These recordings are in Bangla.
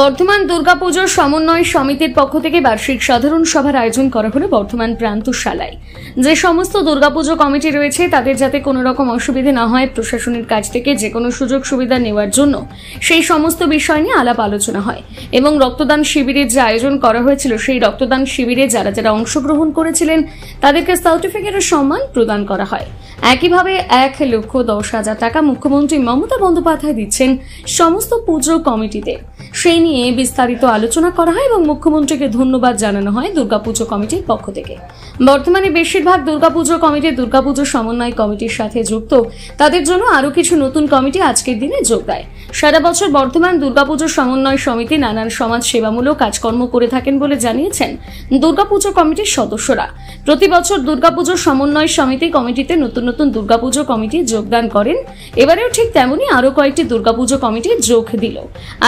বর্ধমান দুর্গাপুজোর সমন্বয় সমিতির পক্ষ থেকে বার্ষিক সাধারণ সভার আয়োজন করা হলো বর্ধমান প্রান্তশালায়। যে সমস্ত দুর্গাপুজো কমিটি রয়েছে তাদের যাতে কোনো রকম অসুবিধে না হয়, প্রশাসনের কাছ থেকে যে কোনো সুযোগ সুবিধা নেওয়ার জন্য সেই সমস্ত বিষয় নিয়ে আলাপ আলোচনা হয় এবং রক্তদান শিবিরের যে আয়োজন করা হয়েছিল সেই রক্তদান শিবিরে যারা যারা অংশগ্রহণ করেছিলেন তাদেরকে সার্টিফিকেটের সম্মান প্রদান করা হয়। একইভাবে 1,10,000 টাকা মুখ্যমন্ত্রী মমতা বন্দ্যোপাধ্যায় দিচ্ছেন সমস্ত পুজো কমিটিতে। সেই নিয়ে বিস্তারিত আলোচনা করা হয় এবং মুখ্যমন্ত্রীকে ধন্যবাদ জানানো হয় দুর্গাপুজো কমিটির পক্ষ থেকে। বর্তমানে বেশিরভাগ দুর্গাপুজো কমিটি দুর্গাপুজো সমন্বয় কমিটির সাথে যুক্ত, তাদের জন্য আরও কিছু নতুন কমিটি আজকের দিনে যোগ দেয়। সারা বছর বর্ধমান দুর্গাপুজো সমন্বয় সমিতি নানান সমাজ সেবামূলক কাজকর্ম করে থাকেন বলে জানিয়েছেন দুর্গাপুজো কমিটির সদস্যরা। প্রতি বছর দুর্গাপুজো সমন্বয় সমিতি কমিটিতে নতুন নতুন দুর্গাপুজো কমিটি যোগদান করেন। এবারেও ঠিক তেমনই আরও কয়েকটি দুর্গাপুজো কমিটি যোগ দিল।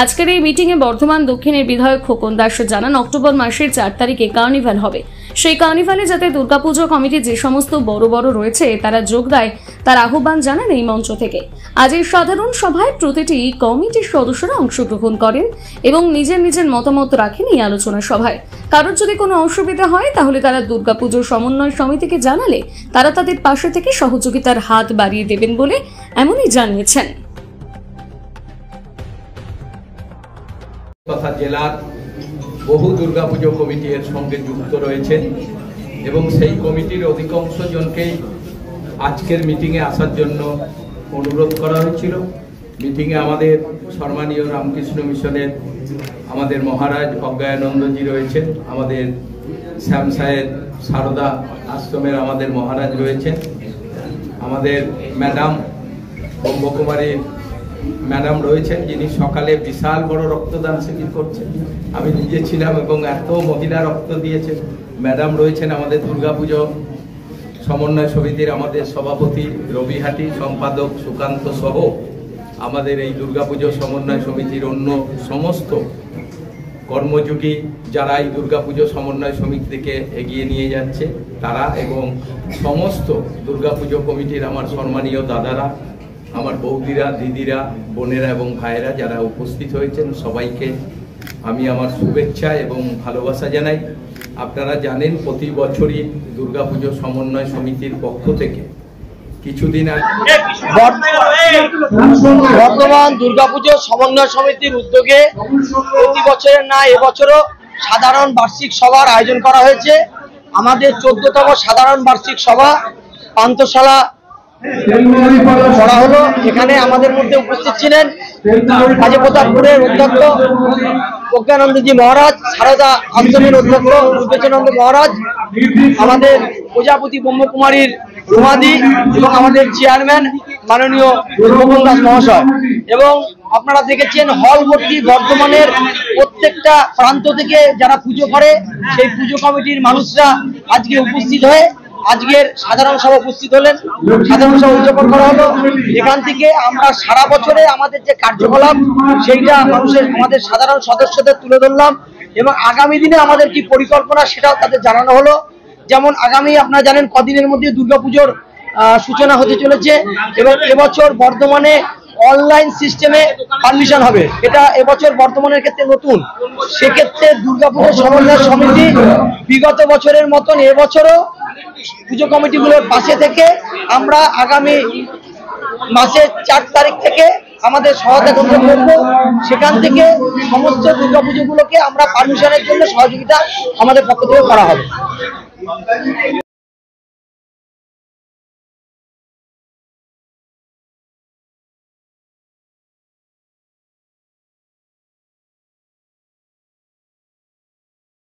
আজকের এই মিটিংয়ে বর্ধমান দক্ষিণের বিধায়ক খোকন দাস জানান অক্টোবর মাসের 4 তারিখে কার্নিভাল হবে। সেই কার্নিভালে যাতে দুর্গাপুজো কমিটি যে সমস্ত বড় বড় রয়েছে তারা যোগ দেয় তার আহ্বান জানান এই মঞ্চ থেকে। আজ এই সাধারণ সভায় প্রতিটি কমিটির সদস্যরা অংশগ্রহণ করেন এবং নিজের নিজের মতামত রাখেন এই আলোচনা সভায়। কারোর যদি কোনো অসুবিধা হয় তাহলে তারা দুর্গাপুজো সমন্বয় সমিতিকে জানালে তারা তাদের পাশে থেকে সহযোগিতার হাত বাড়িয়ে দেবেন বলে এমনই জানিয়েছেন। তথা জেলার বহু দুর্গাপুজো কমিটি এর সঙ্গে যুক্ত রয়েছেন এবং সেই কমিটির অধিকাংশ জনকেই আজকের মিটিংয়ে আসার জন্য অনুরোধ করা হয়েছিল। মিটিংয়ে আমাদের সম্মানীয় রামকৃষ্ণ মিশনের আমাদের মহারাজ অজ্ঞানন্দজি রয়েছেন, আমাদের শ্যামসায়ের সারদা আশ্রমের আমাদের মহারাজ রয়েছেন, আমাদের ম্যাডাম ব্রহ্মকুমারীর ম্যাডাম রয়েছেন যিনি সকালে বিশাল বড় রক্তদান শিবির করছেন। আমি নিজে ছিলাম এবং এত মহিলা রক্ত দিয়েছেন। ম্যাডাম রয়েছেন আমাদের দুর্গাপুজো সমন্বয় সমিতির আমাদের সভাপতি রবিহাটি, সম্পাদক সুকান্ত সহ আমাদের এই দুর্গাপুজো সমন্বয় সমিতির অন্য সমস্ত কর্মযোগী যারা এই দুর্গাপুজো সমন্বয় সমিতিকে এগিয়ে নিয়ে যাচ্ছে তারা এবং সমস্ত দুর্গাপুজো কমিটির আমার সম্মানীয় দাদারা, আমার বৌদিরা, দিদিরা, বোনেরা এবং ভাইয়েরা যারা উপস্থিত হয়েছেন সবাইকে আমি আমার শুভেচ্ছা এবং ভালোবাসা জানাই। আপনারা জানেন প্রতি বছরই দুর্গাপুজো সমন্বয় সমিতির পক্ষ থেকে কিছুদিন আগে বর্তমান দুর্গাপুজো সমন্বয় সমিতির উদ্যোগে প্রতি বছরের না এবছরও সাধারণ বার্ষিক সভার আয়োজন করা হয়েছে। আমাদের 14তম সাধারণ বার্ষিক সভা পান্থশালা করা হলো। এখানে আমাদের মধ্যে উপস্থিত ছিলেন কাজীপ্রতাপপুরের অধ্যক্ষ অজ্ঞানন্দজি মহারাজ, সারদা আশ্রমের অধ্যক্ষ রূপেচানন্দ মহারাজ, আমাদের প্রজাপতি ব্রহ্মকুমারীর রুমাদি এবং আমাদের চেয়ারম্যান মাননীয় খোকন দাস মহাশয়। এবং আপনারা দেখেছেন হল ভর্তি বর্ধমানের প্রত্যেকটা প্রান্ত থেকে যারা পুজো করে সেই পুজো কমিটির মানুষরা আজকে উপস্থিত হয়ে আজকের সাধারণ সভা উপস্থিত হলেন। সাধারণ সভা উদযাপন করা হলো। এখান থেকে আমরা সারা বছরে আমাদের যে কার্যকলাপ সেইটা আমাদের সাধারণ সদস্যদের তুলে ধরলাম এবং আগামী দিনে আমাদের কি পরিকল্পনা সেটাও তাদের জানানো হলো। যেমন আগামী আপনারা জানেন কদিনের মধ্যে দুর্গাপুজোর সূচনা হতে চলেছে এবং এবছর বর্ধমানে অনলাইন সিস্টেমে পারমিশন হবে। এটা এবছর বর্তমানের ক্ষেত্রে নতুন। সেক্ষেত্রে দুর্গাপুজো সমন্বয় সমিতি বিগত বছরের মতন এবছরও পুজো কমিটিগুলোর পাশে থেকে আমরা আগামী মাসের 4 তারিখ থেকে আমাদের সহায়তা করতে করবো। সেখান থেকে সমস্ত দুর্গাপুজোগুলোকে আমরা পারমিশনের জন্য সহযোগিতা আমাদের পক্ষ থেকে করা হবে।